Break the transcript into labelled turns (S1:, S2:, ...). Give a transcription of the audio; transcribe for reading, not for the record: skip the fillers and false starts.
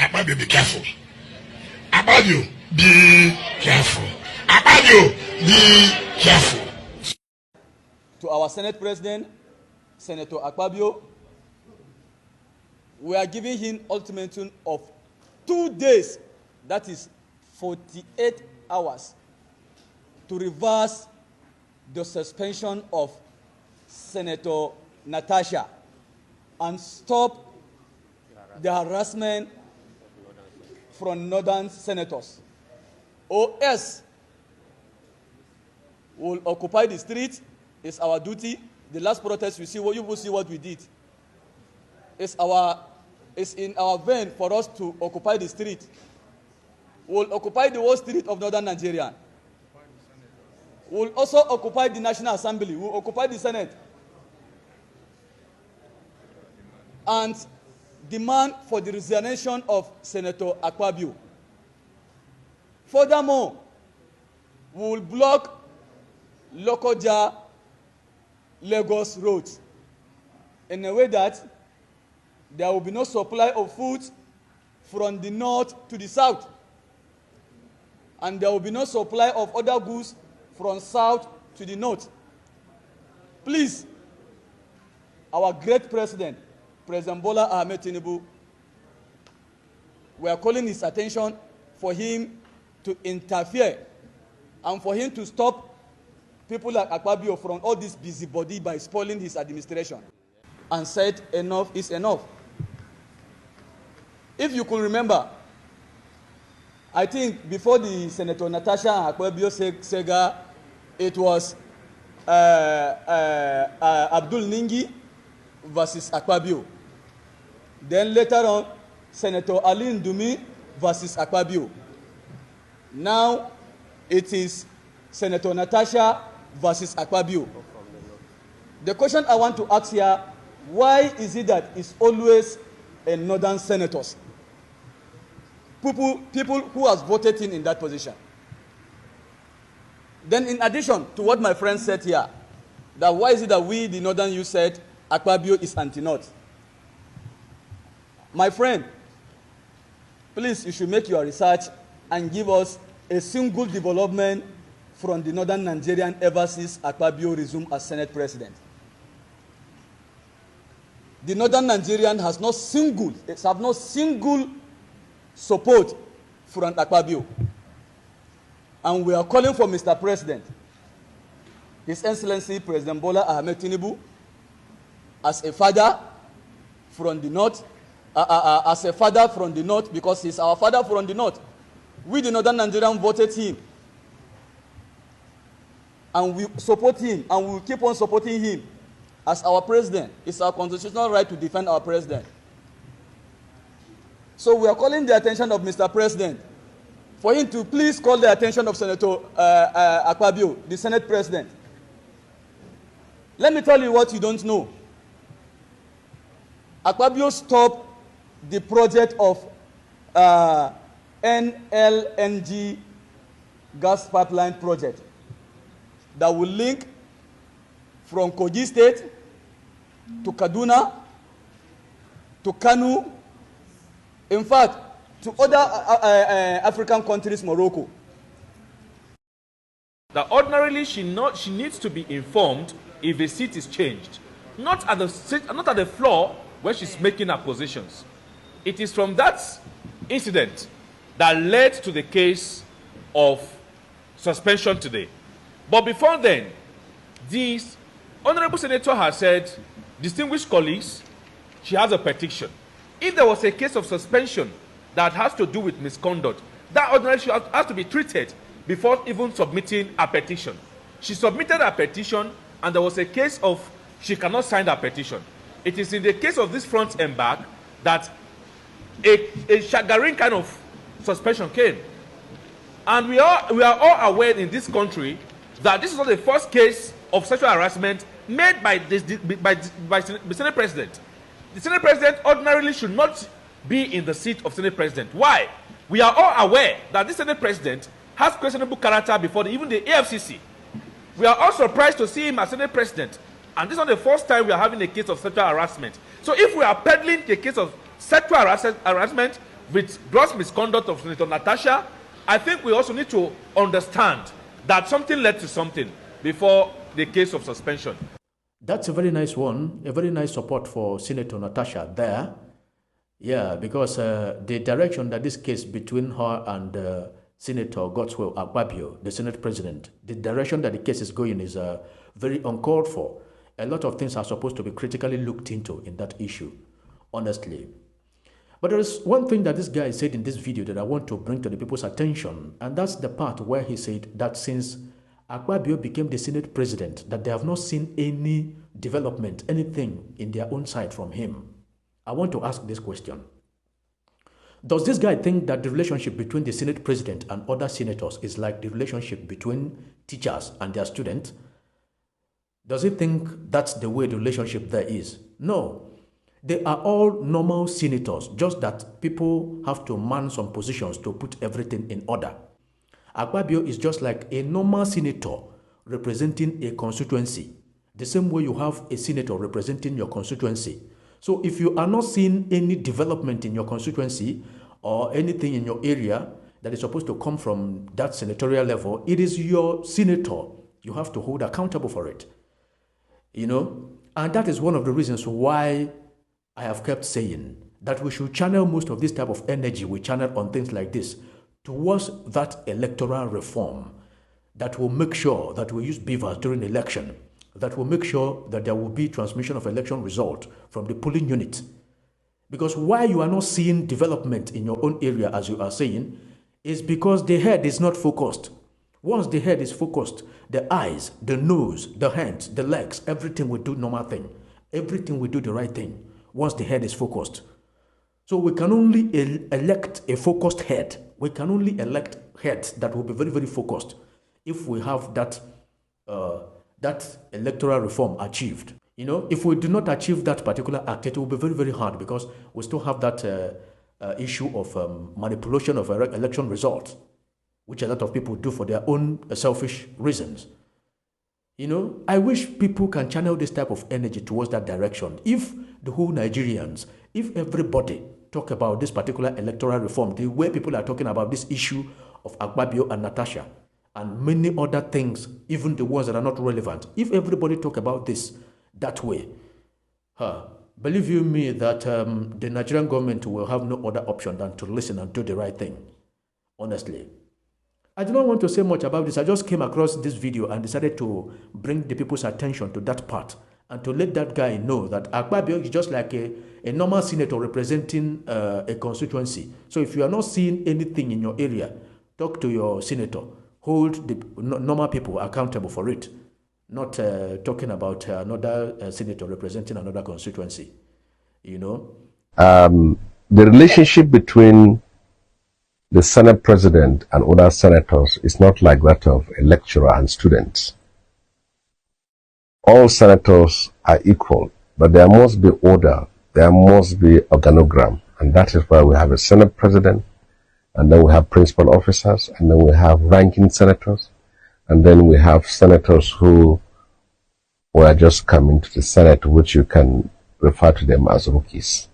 S1: Akpabio, be careful. Akpabio, be careful. Akpabio, be careful.
S2: To our Senate President, Senator Akpabio, we are giving him ultimatum of 2 days, that is 48 hours, to reverse the suspension of Senator Natasha and stop the harassment from northern senators. Or else, we'll occupy the street. It's our duty. The last protest, you will see what we did. It's in our vein for us to occupy the street. We'll occupy the whole street of northern Nigeria. We'll also occupy the National Assembly. We'll occupy the Senate. And demand for the resignation of Senator Akpabio. Furthermore, we will block Lokoja Lagos roads in a way that there will be no supply of food from the north to the south, and there will be no supply of other goods from south to the north. Please, our great president, President Bola Ahmed Tinubu, we are calling his attention for him to interfere and for him to stop people like Akpabio from all this busybody by spoiling his administration. And said enough is enough. If you could remember, I think before the Senator Natasha and Akpabio Sega, it was Abdul Ningi versus Akpabio. Then later on, Senator Ali Ndumi versus Akpabio. Now it is Senator Natasha versus Akpabio. The question I want to ask here, why is it that it's always a northern senators? People who has voted in that position. Then in addition to what my friend said here, that why is it that we, the northern youth, said Akpabio is anti-north? My friend, please, you should make your research and give us a single development from the northern Nigerian ever since Akpabio resumed as Senate President. The northern Nigerian has no single support from Akpabio. And we are calling for Mr. President, His Excellency President Bola Ahmed Tinubu, as a father from the north, because he's our father from the north. We, the northern Nigerian, voted him. And we support him, and we will keep on supporting him as our president. It's our constitutional right to defend our president. So we are calling the attention of Mr. President for him to please call the attention of Senator Akpabio, the Senate President. Let me tell you what you don't know. Akpabio stopped the project of NLNG gas pipeline project that will link from Kogi State to Kaduna to Kanu, in fact, to other African countries, Morocco.
S3: That ordinarily she needs to be informed if a seat is changed, not at the floor where she's making her positions. It is from that incident that led to the case of suspension today. But before then, the Honorable Senator has said, distinguished colleagues, she has a petition. If there was a case of suspension that has to do with misconduct, that ordinarily has to be treated before even submitting a petition. She submitted a petition, and there was a case of she cannot sign her petition. It is in the case of this front and back that a staggering kind of suspension came. And we are all aware in this country that this is not the first case of sexual harassment made by the Senate President. The Senate President ordinarily should not be in the seat of Senate President. Why? We are all aware that this Senate President has questionable character before even the AFCC. We are all surprised to see him as Senate President. And this is not the first time we are having a case of sexual harassment. So if we are peddling the case of sexual harassment, with gross misconduct of Senator Natasha, I think we also need to understand that something led to something before the case of suspension.
S4: That's a very nice one, a very nice support for Senator Natasha there. Yeah, because the direction that this case between her and Senator Godswill Akpabio, the Senate President, the direction that the case is going is very uncalled for. A lot of things are supposed to be critically looked into in that issue, honestly. But there is one thing that this guy said in this video that I want to bring to the people's attention, and that's the part where he said that since Akpabio became the Senate President, that they have not seen any development, anything in their own side from him. I want to ask this question. Does this guy think that the relationship between the Senate President and other senators is like the relationship between teachers and their students? Does he think that's the way the relationship there is? No. They are all normal senators, just that people have to man some positions to put everything in order. Akpabio is just like a normal senator representing a constituency, the same way you have a senator representing your constituency. So if you are not seeing any development in your constituency or anything in your area that is supposed to come from that senatorial level, it is your senator you have to hold accountable for it. You know, and that is one of the reasons why I have kept saying that we should channel most of this type of energy we channel on things like this towards that electoral reform that will make sure that we use beavers during election, that will make sure that there will be transmission of election result from the polling unit. Because why you are not seeing development in your own area, as you are saying, is because the head is not focused. Once the head is focused, the eyes, the nose, the hands, the legs, everything will do normal thing. Everything will do the right thing once the head is focused. So we can only elect a focused head. We can only elect heads that will be very, very focused if we have that electoral reform achieved. You know, if we do not achieve that particular act, it will be very, very hard because we still have that issue of manipulation of election results, which a lot of people do for their own selfish reasons. You know, I wish people can channel this type of energy towards that direction. If the whole Nigerians, if everybody talk about this particular electoral reform, the way people are talking about this issue of Akpabio and Natasha and many other things, even the ones that are not relevant, if everybody talk about this that way, believe you me that the Nigerian government will have no other option than to listen and do the right thing, honestly. I do not want to say much about this. I just came across this video and decided to bring the people's attention to that part and to let that guy know that Akpabio is just like a normal senator representing a constituency. So if you are not seeing anything in your area, talk to your senator. Hold the normal people accountable for it. Not talking about another senator representing another constituency. You know?
S5: The relationship between the Senate President and other senators is not like that of a lecturer and students. All senators are equal, but there must be order, there must be organogram, and that is why we have a Senate President, and then we have principal officers, and then we have ranking senators, and then we have senators who were just coming to the Senate, which you can refer to them as rookies.